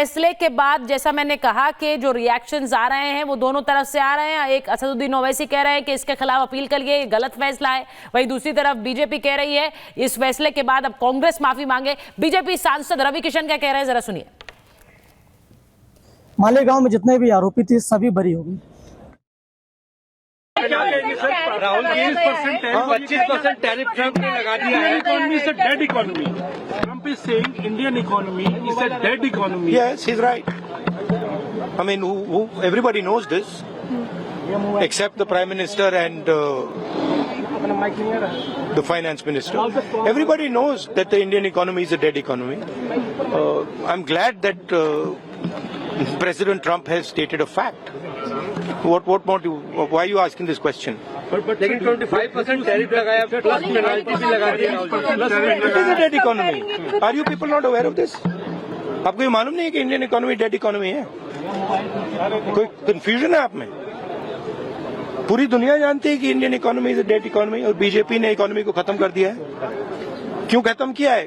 फैसले के बाद जैसा मैंने कहा कि जो रिएक्शंस आ रहे हैं वो दोनों तरफ से आ रहे हैं। एक असदुद्दीन ओवैसी कह रहे हैं कि इसके खिलाफ अपील करिए, ये गलत फैसला है। वहीं दूसरी तरफ बीजेपी कह रही है इस फैसले के बाद अब कांग्रेस माफी मांगे। बीजेपी सांसद रवि किशन क्या कह रहे हैं, जरा सुनिए। मालेगांव में जितने भी आरोपी थे सभी बरी हो गए। क्या कहेंगे सर? राहुल 25% टैरिफ ट्रम्प ने लगा दिया है। Economy is a dead economy. Trump is saying Indian economy is a dead economy. Yes, he's right. I mean, everybody knows this, except the Prime Minister and the Finance Minister. Everybody knows that the Indian economy is a dead economy. I'm glad that President Trump has stated a fact. What more do? Why are you asking this question? लेकिन 25% tariff लगाया, plus penalty भी लगा दी। It is a dead economy. Are you people not aware of this? आपको ये मालूम नहीं है कि इंडियन इकोनॉमी डेड इकोनॉमी है? कोई कंफ्यूजन है आप में? पूरी दुनिया जानती है कि Indian economy is a dead economy और बीजेपी ने इकोनॉमी को खत्म कर दिया है। क्यों खत्म किया है?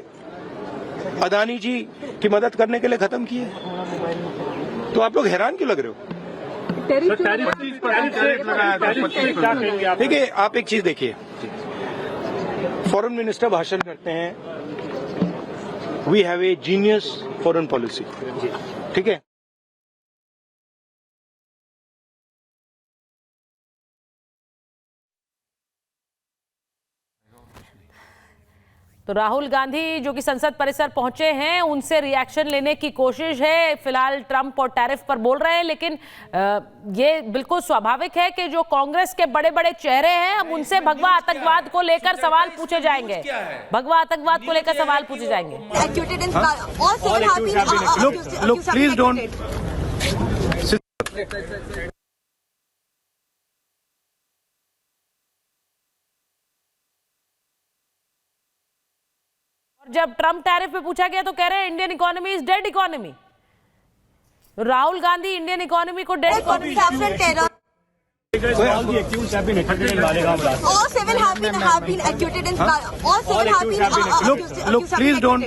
अदानी जी की मदद करने के लिए खत्म किया है। तो आप लोग हैरान क्यों लग रहे हो? देखिए, आप एक चीज देखिए, फॉरेन मिनिस्टर भाषण करते हैं, we have a genius foreign policy, ठीक है। तो राहुल गांधी जो कि संसद परिसर पहुंचे हैं, उनसे रिएक्शन लेने की कोशिश है। फिलहाल ट्रंप और टैरिफ पर बोल रहे हैं, लेकिन ये बिल्कुल स्वाभाविक है कि जो कांग्रेस के बड़े बड़े चेहरे हैं, अब उनसे भगवा आतंकवाद को लेकर सवाल पूछे जाएंगे। भगवा आतंकवाद को लेकर सवाल पूछे जाएंगे। Look, please don't. जब ट्रम्प टैरिफ पे पूछा गया तो कह रहे हैं Indian economy is dead economy. Rahul Gandhi Indian economy को dead economy. All the accused have been acquitted in Malegaon blast. All seven have been acquitted in all seven have been Look, please don't.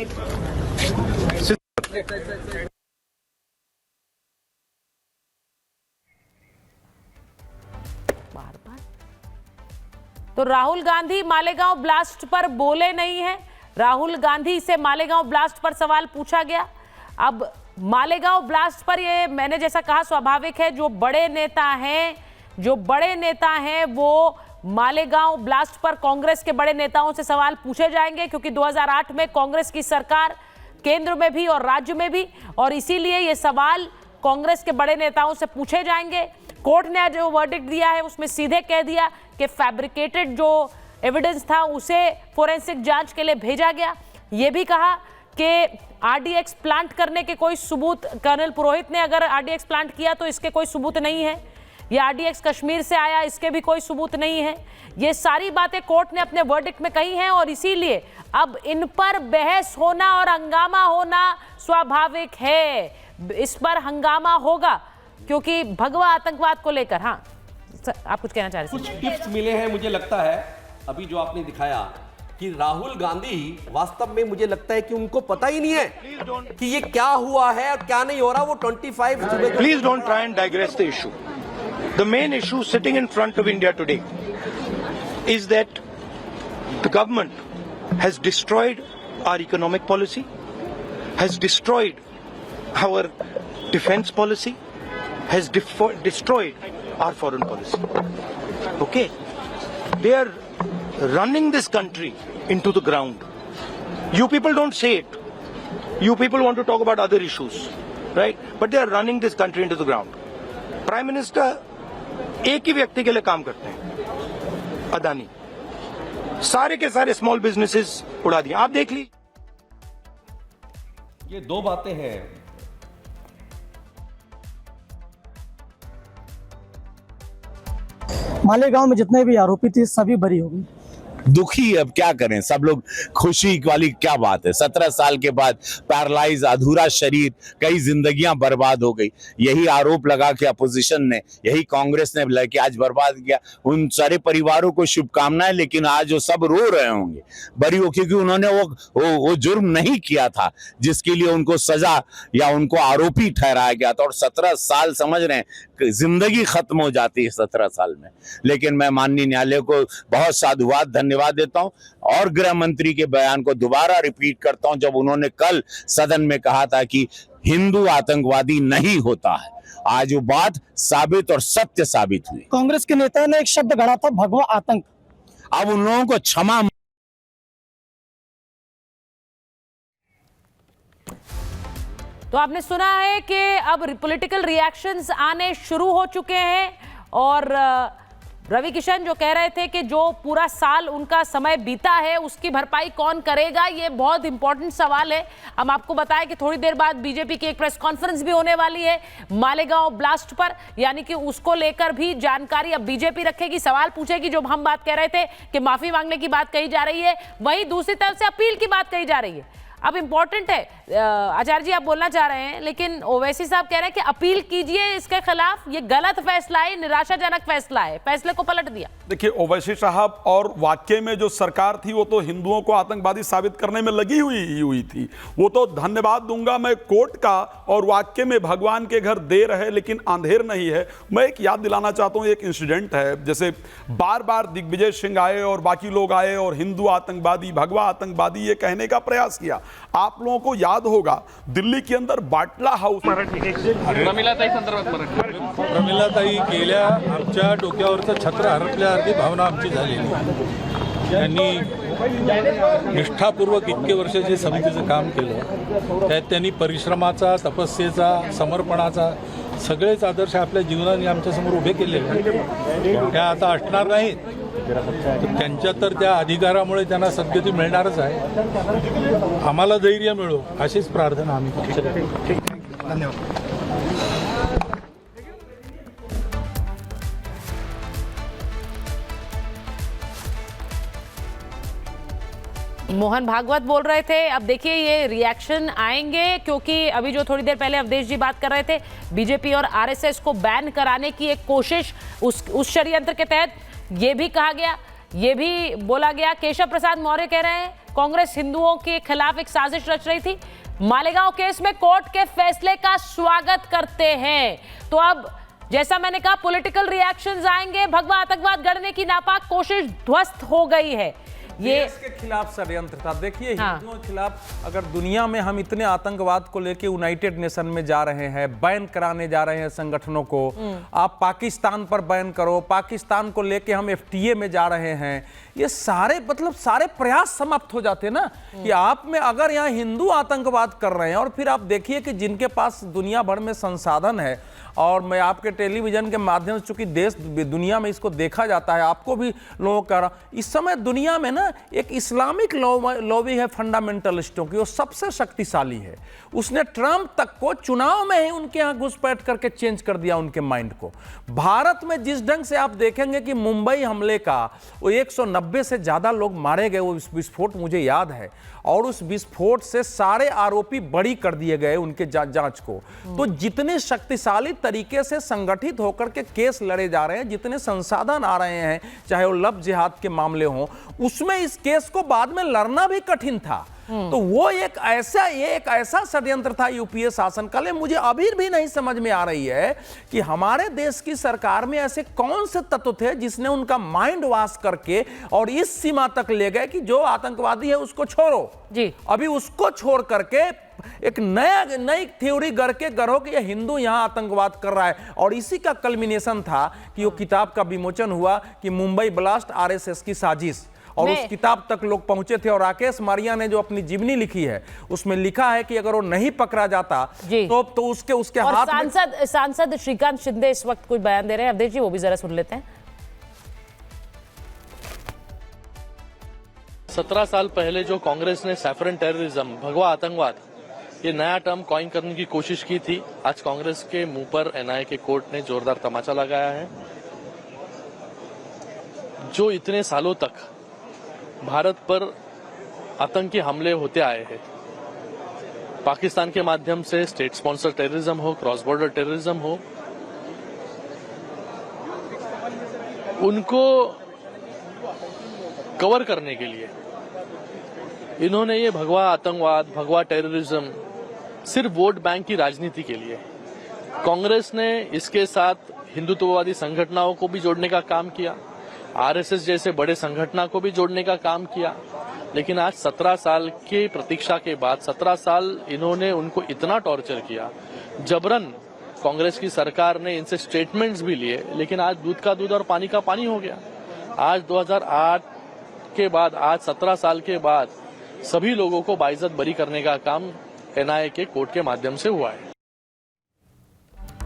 तो Rahul Gandhi Malegaon blast पर बोले नहीं है। राहुल गांधी से Malegaon blast पर सवाल पूछा गया। अब मालेगांव ब्लास्ट पर ये मैंने जैसा कहा स्वाभाविक है, जो बड़े नेता हैं वो मालेगांव ब्लास्ट पर कांग्रेस के बड़े नेताओं से सवाल पूछे जाएंगे, क्योंकि 2008 में कांग्रेस की सरकार केंद्र में भी और राज्य में भी, और इसीलिए ये सवाल कांग्रेस के बड़े नेताओं से पूछे जाएंगे। कोर्ट ने जो वर्डिक्ट दिया है उसमें सीधे कह दिया कि फैब्रिकेटेड जो एविडेंस था उसे फोरेंसिक जांच के लिए भेजा गया। ये भी कहा कि आरडीएक्स प्लांट करने के कोई सबूत, कर्नल पुरोहित ने अगर आरडीएक्स प्लांट किया तो इसके कोई सबूत नहीं है। ये आरडीएक्स कश्मीर से आया, इसके भी कोई सबूत नहीं है। ये सारी बातें कोर्ट ने अपने वर्डिक्ट में कही हैं और इसीलिए अब इन पर बहस होना और हंगामा होना स्वाभाविक है। इस पर हंगामा होगा क्योंकि भगवा आतंकवाद को लेकर। हाँ, आप कुछ कहना चाह रहे थे? कुछ टिप्स मिले हैं, मुझे लगता है अभी जो आपने दिखाया कि राहुल गांधी वास्तव में मुझे लगता है कि उनको पता ही नहीं है कि ये क्या हुआ है और क्या नहीं हो रहा। वो 25 Please don't try and digress the issue. The main issue sitting in front of India today is that the government has destroyed our economic policy, has destroyed our defense policy, has destroyed our foreign policy. Okay? They are running this country into the ground. You people don't say it. You people want to talk about other issues, right? But they are running this country into the ground. Prime Minister एक ही व्यक्ति के लिए काम करते हैं, अदानी। सारे के सारे स्मॉल बिजनेसेस उड़ा दिए। आप देख ली। ये दो बातें हैं। मालेगांव में जितने भी आरोपी थे सभी बरी हो गए। दुखी, अब क्या करें, सब लोग खुशी वाली क्या बात है। 17 साल के बाद पैरालाइज, अधूरा शरीर, कई जिंदगियां बर्बाद हो गई। यही आरोप लगा के अपोजिशन ने, यही कांग्रेस ने लेके आज बर्बाद किया। उन सारे परिवारों को शुभकामनाएं, लेकिन आज वो सब रो रहे होंगे बरी हो, क्योंकि उन्होंने वो जुर्म नहीं किया था जिसके लिए उनको सजा या उनको आरोपी ठहराया गया था। और 17 साल समझ रहे हैं, जिंदगी खत्म हो जाती है 17 साल में। लेकिन मैं माननीय न्यायालय को बहुत साधुवाद, धन्यवाद देता हूं। और गृह मंत्री के बयान को दोबारा रिपीट करता हूं, जब उन्होंने कल सदन में कहा था कि हिंदू आतंकवादी नहीं होता है। आज वो बात साबित और सत्य साबित हुई। कांग्रेस के नेता ने एक शब्द गढ़ा था, भगवा आतंक। अब उन लोगों को क्षमा। तो आपने सुना है कि अब पॉलिटिकल रिएक्शंस आने शुरू हो चुके हैं और रवि किशन जो कह रहे थे कि जो पूरा साल उनका समय बीता है उसकी भरपाई कौन करेगा, ये बहुत इंपॉर्टेंट सवाल है। हम आपको बताएं कि थोड़ी देर बाद बीजेपी की एक प्रेस कॉन्फ्रेंस भी होने वाली है मालेगांव ब्लास्ट पर, यानी कि उसको लेकर भी जानकारी अब बीजेपी रखेगी, सवाल पूछेगी। जो हम बात कह रहे थे कि माफी मांगने की बात कही जा रही है, वहीं दूसरी तरफ से अपील की बात कही जा रही है। अब इंपॉर्टेंट है, आचार्य जी आप बोलना चाह रहे हैं, लेकिन ओवैसी साहब कह रहे हैं कि अपील कीजिए इसके खिलाफ, ये गलत फैसला है, निराशाजनक फैसला है, फैसले को पलट दिया। देखिए ओवैसी साहब, और वाकई में जो सरकार थी वो तो हिंदुओं को आतंकवादी साबित करने में लगी हुई थी। वो तो धन्यवाद दूंगा मैं कोर्ट का, और वाकई में भगवान के घर देर है लेकिन अंधेर नहीं है। मैं एक याद दिलाना चाहता हूँ, एक इंसिडेंट है, जैसे बार बार दिग्विजय सिंह आए और बाकी लोग आए और हिंदू आतंकवादी, भगवा आतंकवादी ये कहने का प्रयास किया। आप लोगों को याद होगा दिल्ली के अंदर बाटला हाऊस, प्रमिलाताई गेल्या आमच्या डोक्यावरचं छत्र हरपल्यासारखी भावना आमची झालेली आहे। त्यांनी निष्ठापूर्वक इतके वर्ष जे समितीचं काम केलं, त्यात त्यांनी परिश्रमाचा, तपस्येचा, समर्पणाचा सगळेच आदर्श आपल्या जीवनाने आमच्यासमोर उभे केलेले आहेत। त्या आता असणार नाहीत, त्यांच्या तर त्या अधिकारामुळे त्यांना सद्गती मिळणारच आहे। आम्हाला धैर्य मिळो अशीच प्रार्थना आम्ही करतो। धन्यवाद। मोहन भागवत बोल रहे थे। अब देखिए ये रिएक्शन आएंगे, क्योंकि अभी जो थोड़ी देर पहले अवधेश जी बात कर रहे थे, बीजेपी और आरएसएस को बैन कराने की एक कोशिश, उस षड्यंत्र के तहत ये भी कहा गया, ये भी बोला गया। केशव प्रसाद मौर्य कह रहे हैं कांग्रेस हिंदुओं के खिलाफ एक साजिश रच रही थी। मालेगांव केस में कोर्ट के फैसले का स्वागत करते हैं। तो अब जैसा मैंने कहा, पॉलिटिकल रिएक्शंस आएंगे, भगवा आतंकवाद गढ़ने की नापाक कोशिश ध्वस्त हो गई है। ये इसके खिलाफ षड्यंत्र था। देखिए हिंदुओं के खिलाफ अगर दुनिया में हम इतने आतंकवाद को लेके यूनाइटेड नेशन में जा रहे हैं, बैन कराने जा रहे हैं संगठनों को, आप पाकिस्तान पर बैन करो, पाकिस्तान को लेके हम एफटीए में जा रहे हैं, ये सारे मतलब सारे प्रयास समाप्त हो जाते ना कि आप में अगर यहाँ हिंदू आतंकवाद कर रहे हैं। और फिर आप देखिए कि जिनके पास दुनिया भर में संसाधन है, और मैं आपके टेलीविजन के माध्यम से, चूंकि देश दुनिया में इसको देखा जाता है, आपको भी लोगों कह रहा, इस समय दुनिया में ना एक इस्लामिक लॉबी है फंडामेंटलिस्टों की, वो सबसे शक्तिशाली है। उसने ट्रंप तक को चुनाव में ही उनके यहाँ घुसपैठ करके चेंज कर दिया उनके माइंड को। भारत में जिस ढंग से आप देखेंगे कि मुंबई हमले का वो 190 से ज्यादा लोग मारे गए, वो विस्फोट मुझे याद है, और उस विस्फोट से सारे आरोपी बरी कर दिए गए उनके जांच को। तो जितने शक्तिशाली तरीके से संगठित होकर के केस लड़े जा रहे हैं, जितने संसाधन आ रहे हैं, चाहे वो लव जिहाद के मामले हों, उसमें इस केस को बाद में लड़ना भी कठिन था। तो वो एक ऐसा षड्यंत्र था यूपीए शासन काल में। मुझे अभी भी नहीं समझ में आ रही है कि हमारे देश की सरकार में ऐसे कौन से तत्व थे जिसने उनका माइंड वॉश करके और इस सीमा तक ले गए कि जो आतंकवादी है उसको छोड़ो जी, अभी उसको छोड़ करके एक नई थ्योरी गढ़ के गढ़ो कि ये हिंदू यहां आतंकवाद कर रहा है। और इसी का कल्मिनेशन था कि वो किताब का विमोचन हुआ कि मुंबई ब्लास्ट आरएसएस की साजिश, और उस किताब तक लोग पहुंचे थे। और राकेश मारिया ने जो अपनी जीवनी लिखी है उसमें लिखा है कि अगर वो नहीं पकड़ा जाता तो उसके और हाथ सांसद श्रीकांत शिंदे इस वक्त कुछ बयान दे रहे हैं, अवधेश जी वो भी जरा सुन लेते हैं। 17 साल पहले जो कांग्रेस ने सैफरन टेररिज्म, भगवा आतंकवाद, ये नया टर्म कॉइन करने की कोशिश की थी, आज कांग्रेस के मुंह पर एनआईए के कोर्ट ने जोरदार तमाचा लगाया है। जो इतने सालों तक भारत पर आतंकी हमले होते आए हैं। पाकिस्तान के माध्यम से स्टेट स्पॉन्सर टेररिज्म हो, क्रॉस बॉर्डर टेररिज्म हो, उनको कवर करने के लिए इन्होंने ये भगवा आतंकवाद, भगवा टेररिज्म सिर्फ वोट बैंक की राजनीति के लिए, कांग्रेस ने इसके साथ हिंदुत्ववादी संगठनों को भी जोड़ने का काम किया, आरएसएस जैसे बड़े संगठनों को भी जोड़ने का काम किया। लेकिन आज 17 साल की प्रतीक्षा के बाद 17 साल इन्होंने उनको इतना टॉर्चर किया, जबरन कांग्रेस की सरकार ने इनसे स्टेटमेंट्स भी लिए, लेकिन आज दूध का दूध और पानी का पानी हो गया। आज 2008 के बाद, आज 17 साल के बाद सभी लोगों को बाइज्जत बरी करने का काम एनआईए के कोर्ट के माध्यम से हुआ है।